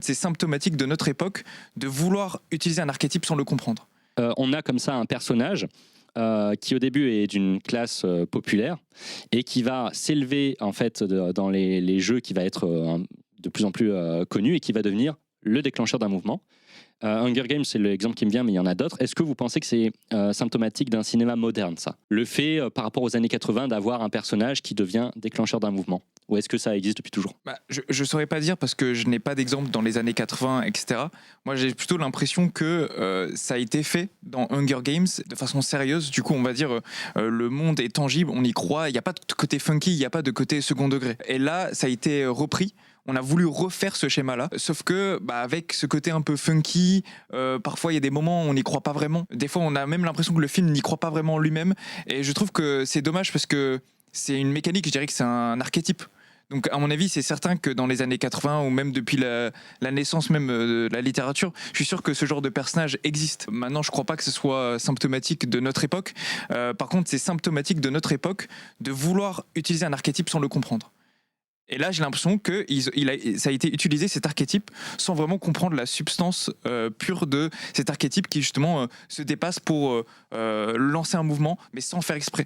C'est symptomatique de notre époque de vouloir utiliser un archétype sans le comprendre. On a comme ça un personnage qui au début est d'une classe populaire et qui va s'élever en fait dans les jeux, qui va être de plus en plus connu et qui va devenir le déclencheur d'un mouvement. Hunger Games, c'est l'exemple qui me vient, mais il y en a d'autres. Est-ce que vous pensez que c'est symptomatique d'un cinéma moderne, ça? Le fait, par rapport aux années 80, d'avoir un personnage qui devient déclencheur d'un mouvement? Ou est-ce que ça existe depuis toujours? Je ne saurais pas dire parce que je n'ai pas d'exemple dans les années 80, etc. Moi, j'ai plutôt l'impression que ça a été fait dans Hunger Games de façon sérieuse. Du coup, on va dire le monde est tangible, on y croit. Il n'y a pas de côté funky, il n'y a pas de côté second degré. Et là, ça a été repris. On a voulu refaire ce schéma-là, sauf que avec ce côté un peu funky, parfois il y a des moments où on n'y croit pas vraiment. Des fois, on a même l'impression que le film n'y croit pas vraiment lui-même. Et je trouve que c'est dommage parce que c'est une mécanique, je dirais que c'est un archétype. Donc à mon avis, c'est certain que dans les années 80 ou même depuis la naissance même de la littérature, je suis sûr que ce genre de personnage existe. Maintenant, je ne crois pas que ce soit symptomatique de notre époque. Par contre, c'est symptomatique de notre époque de vouloir utiliser un archétype sans le comprendre. Et là, j'ai l'impression que ça a été utilisé, cet archétype, sans vraiment comprendre la substance pure de cet archétype qui justement se dépasse pour lancer un mouvement, mais sans faire exprès.